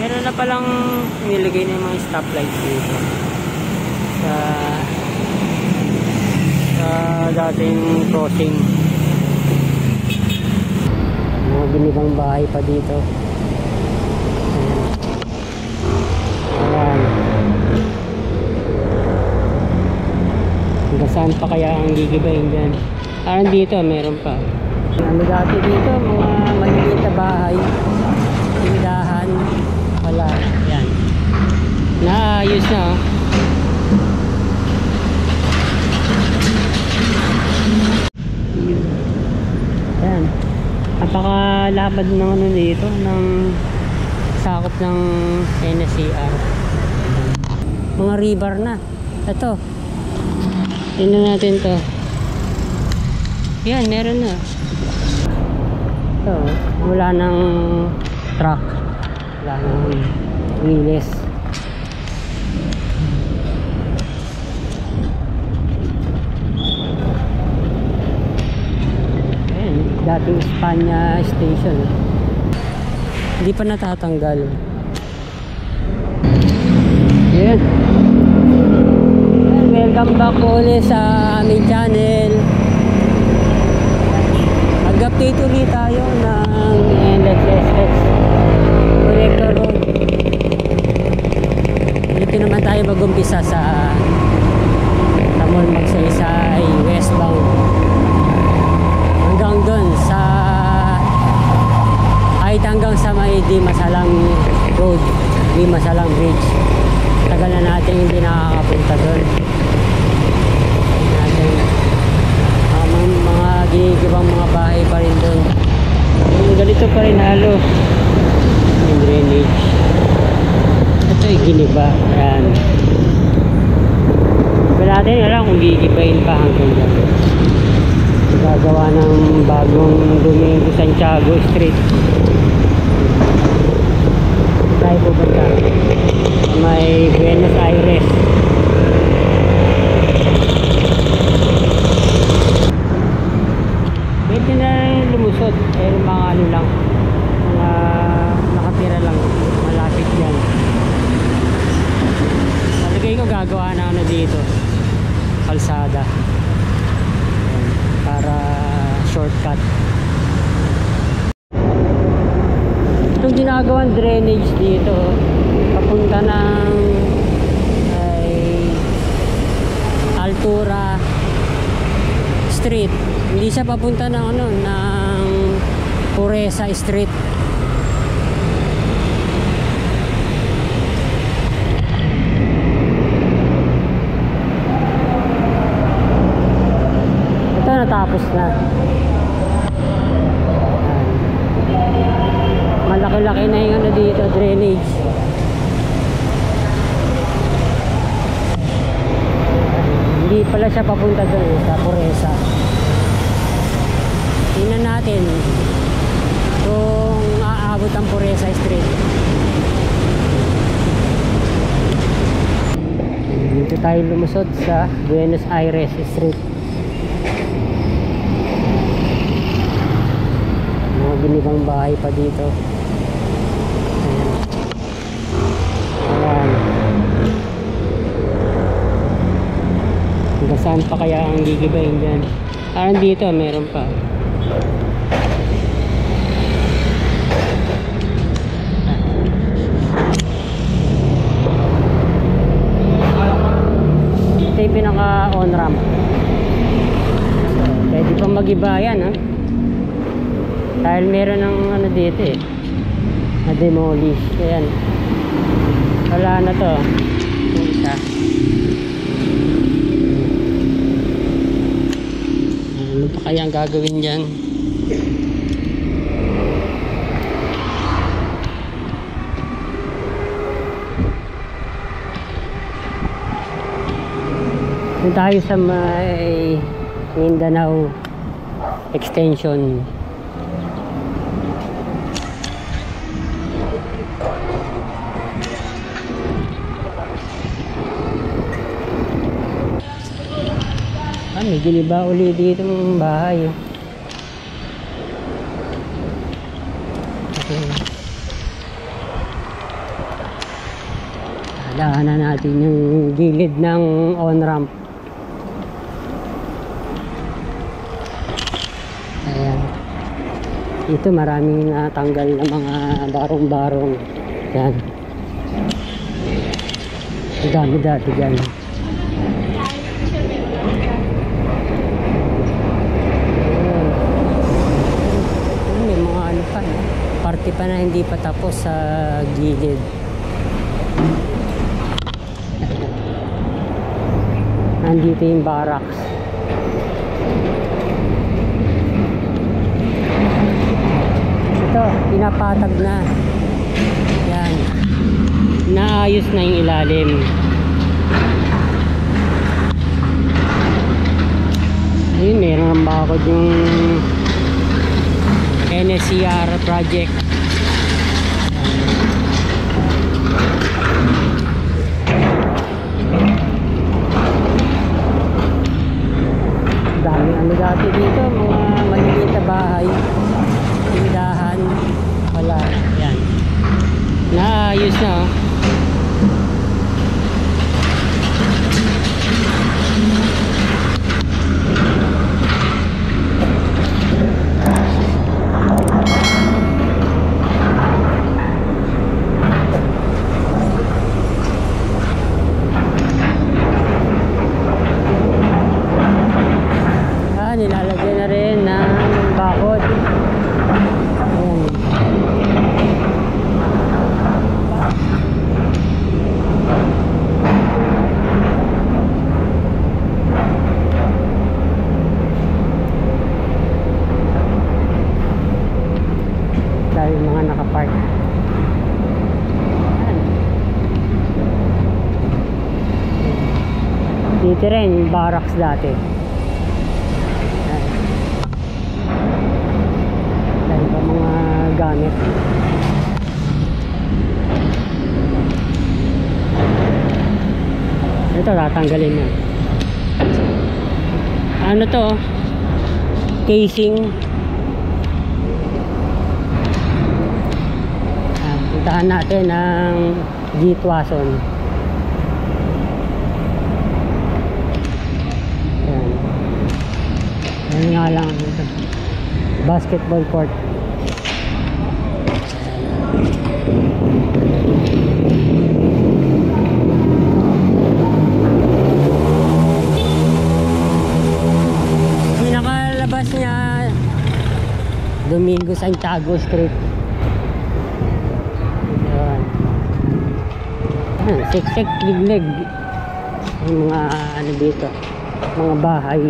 Meron na palang nilagay na yung mga stoplight dito sa dating crossing. Mga ginibang bahay pa dito. Ayan. Hanggang saan pa kaya ang gigibayin dyan? Parang dito meron pa. Ano dati dito, mga maliliit na bahay, tindahan, wala. Yan, naayos na oh. Yan, napakalapad ng ano dito, ng sakop ng NSCR. Mga river na. Ito, tingnan natin to. Yan, meron na. Ito, wala nang truck, wala nang wheels. Ayan, dating Espanya station. Hindi pa natatanggal. Ayan. Welcome back ulit sa aming channel. Mag-update ulit tayo ng NSSX Connector Road. Dito naman tayo mag-umpisa sa Tamol Magsaysay westbound hanggang dun sa kahit hanggang sa may Di Masalang Road, Di Masalang Bridge. Tagal na natin hindi nakakapunta dun. Mga gigibang mga bahay pa rin doon. Ganito pa rin halo yung drainage. Ito ay giniba. Ayan, pa natin alam kung gigibahin pa hanggang dyan. Gagawa ng bagong Domingo Santiago Street. Tayo pupunta may Buenos Aires. Pwede na lumusot, eh mga ano lang, mga nakatira lang, malapit yan. Malagay ko gagawa na ano dito, kalsada, para shortcut. Itong ginagawang drainage dito, papunta ng Altura Street. Hindi siya papunta ng ano, ng Pureza Street. Ito natapos na. Malaki-laki na yung ano dito, drainage. Hindi pala siya papunta doon sa Pureza. Tingnan natin kung aabot ang Pureza Street. Dito tayo lumusod sa Buenos Aires Street. Mga ginibang bahay pa dito. Ayan. Hanggang saan pa kaya ang gigibayin dyan? Parang dito meron pa. Ito yung pinaka on ramp. Pwede pang mag-iba yan ha, dahil meron ng ano dito eh, na demolish. Ayan, wala na to yung isa. Ano pa kaya ang gagawin dyan? Doon tayo sa may Mindanao Extension. May giniba ulit dito ng bahay. Okay. Daanan natin yung gilid ng on-ramp. Ayan. Ito maraming natanggal na mga barong-barong. Yan. Dami dati dyan. May mga ano pa. Parte pa na hindi pa tapos sa gilid. Nandito yung barracks. Ito, pinapatag na. Yan. Naayos na yung ilalim. Ayun, meron ang bakod yung NSCR project. Daming ano dati dito, mga maliliit na bahay, tindahan, wala. Yan. Naayos na oh. Nilalagyan na rin ng bakod. Ayan. Dahil mga nakapark. Ayan. Dito rin barracks dati. Gamit. Ito tatanggalin na. Ano to? Casing. Puntahan natin ang G-Tuason. Ayan. Ayan nga lang ito. Basketball court. Pinakalabas niya Domingo Santiago Street. Ayan, siksik liglig yung mga ano dito, mga bahay.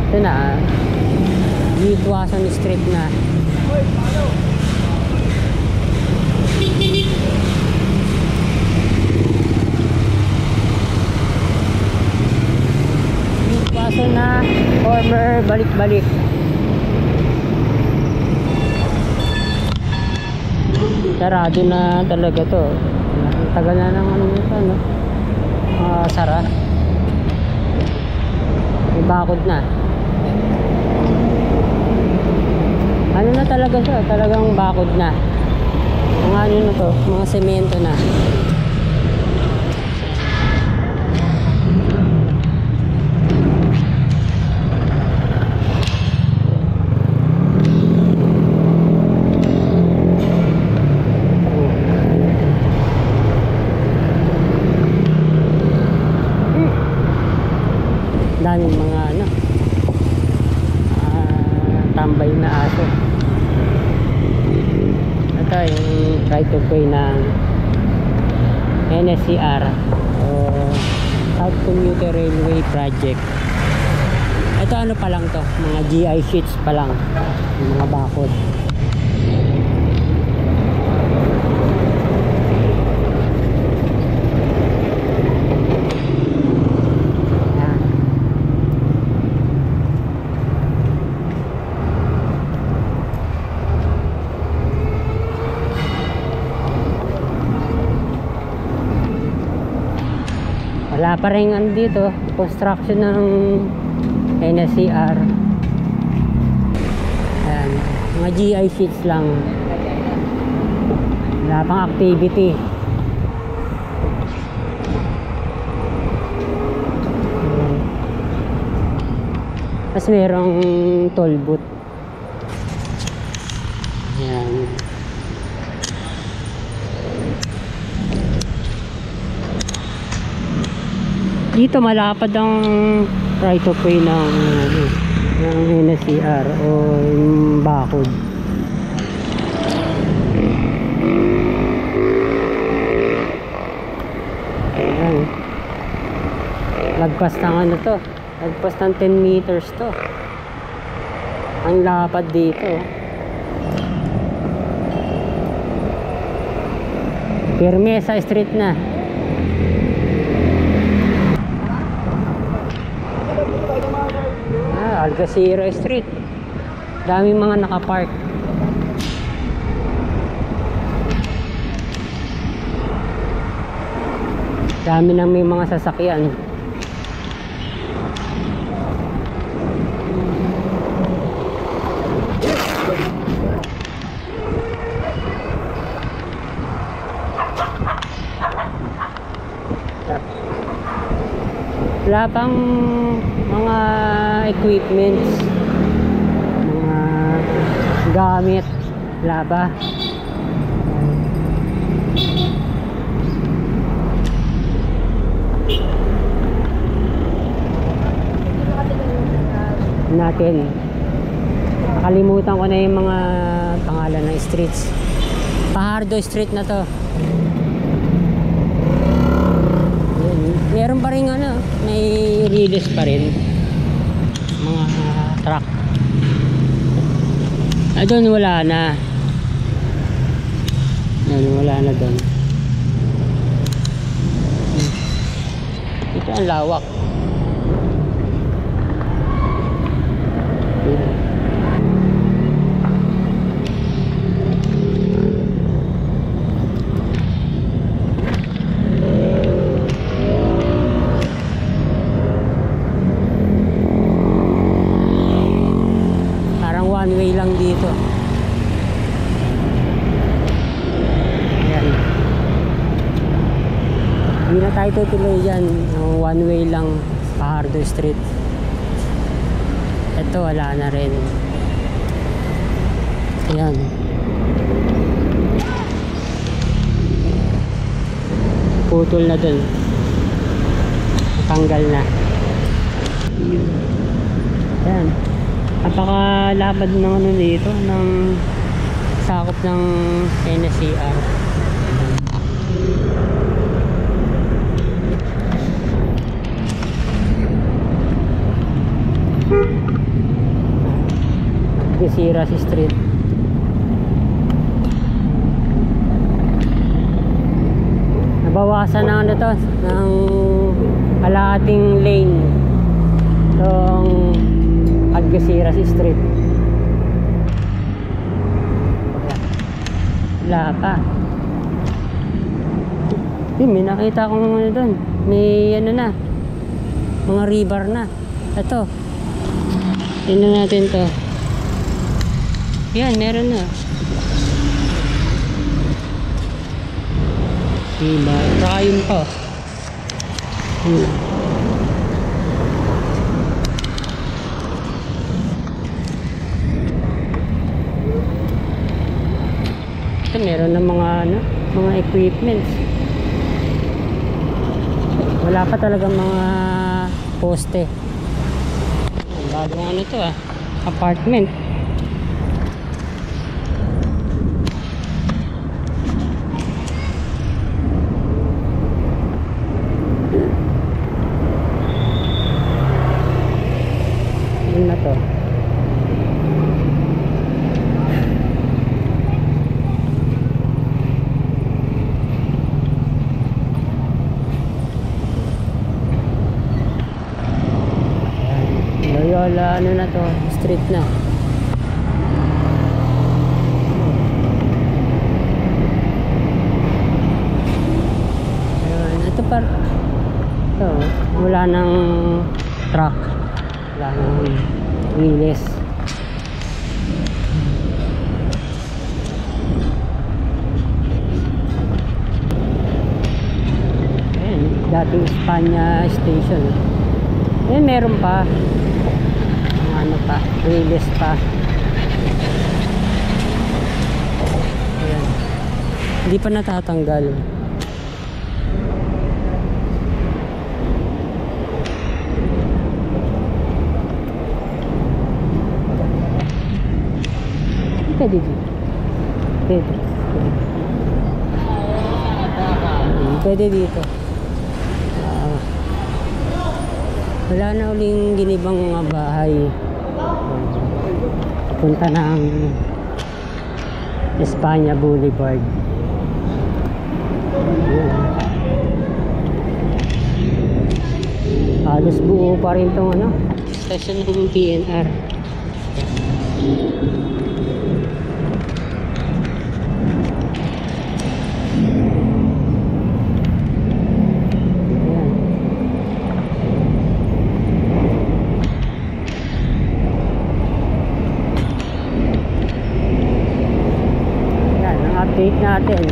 Ito na, G-Tuason Street na. G-Tuason na, former balik-balik. Sarado na talaga to. Tagal na ng ano nito, no? Sara. May bakod na. Ano na talaga siya, talagang bakod na. Mga ano na to, mga semento na. Daming mga ano, tambay na aso. Ito yung right of way ng NSCR o South Commuter Railway Project. Ito ano pa lang to, mga GI sheets pa lang, yung mga bakod. Wala pa rin ano dito, construction ng NSCR. Ayan, mga GI sheets lang. Wala pang activity. Ayan. Tapos merong toll booth. Ayan. Dito malapad ang right of way ng NSCR o yung bakod. Ayan. Lagpas ng ano to, lagpas ng 10 meters to. Ang lapad dito. Pirmesa Street na. Algeciras Street. Daming mga nakapark. Dami nang may mga sasakyan. Wala pang mga equipments, mga gamit, wala ba? Natin nakalimutan ko na yung mga pangalan ng streets. Fajardo Street na to. Meron pa rin ano, may release pa rin mga truck. Doon wala na. Wala na doon. Ito ang lawak. One way lang dito. Ayan. Hindi na tayo tutuloy dyan. One way lang Fajardo Street. Ito wala na rin. Ayan. Putol na dun. Tanggal na. Ayan. Napakalapad ng ano dito, ng sakop ng NSCR. Algeciras Street. Nabawasan na ano to, ng kalahating lane itong Algeciras Street. Wala pa. May nakita akong ano doon. May ano na, mga river na. Ito. Tingnan natin to. Yan, meron na. Diba? Saka yun pa. Ito meron ng mga ano, mga equipments. Wala pa talagang mga poste. Bagong ano to apartment. Yun na to. Loyola ano na to, street na. Ayun, ito par ito. wala nang truck, wala nang wheels. Ayan, dating Espanya station. Ayan, meron pa ano pa, wheels pa. Ayan, hindi pa natatanggal. Pwede dito. Pwede dito. Wala na uling ginibang mga bahay. Punta ng Espanya Boulevard. Halos buo pa rin itong ano, station ng PNR. Update natin.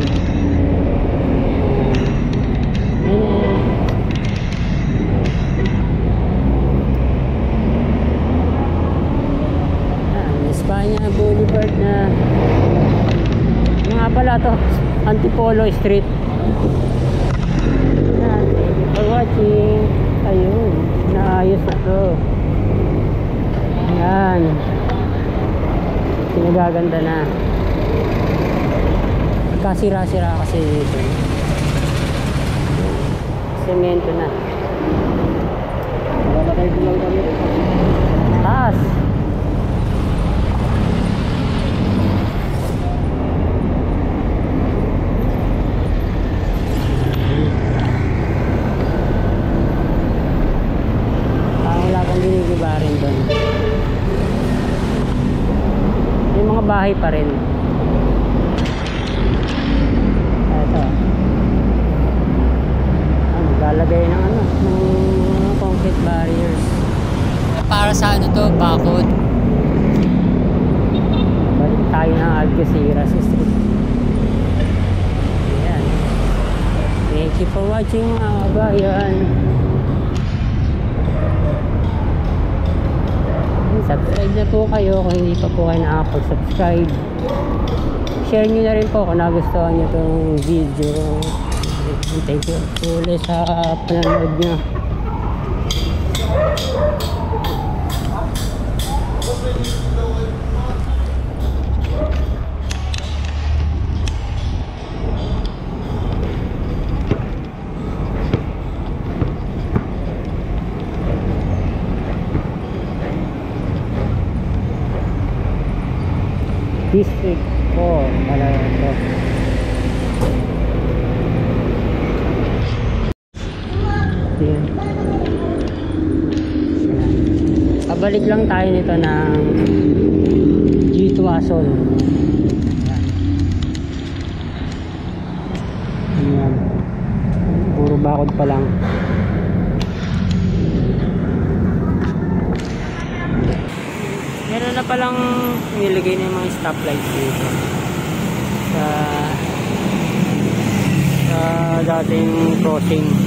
Espanya Boulevard na nga pala to, Antipolo Street. Thank you for watching. Ayun, naayos na to. Yan, pinagaganda na. Kasira-sira kasi dito. Semento na. Lalagay ko lang kami. Taas. Wala kang ginigiba rin doon. May mga bahay pa rin. Lalagay ng ano, ng concrete barriers. Para sa ano to, bakod. Balik tayo ng Algeciras Street. Ayan. Thank you for watching mga kabayan. Subscribe na po kayo kung hindi pa po kayo nakapag-subscribe. Share nyo na rin po kung nagustuhan nyo itong video. Thank you ulit sa panonood nyo. District 4 talaga ito. Ayan. Pabalik lang tayo nito ng G2 Ason. Ayan. Puro bakod pa lang. Meron na palang nilagay na yung mga stoplights dito sa dating crossing.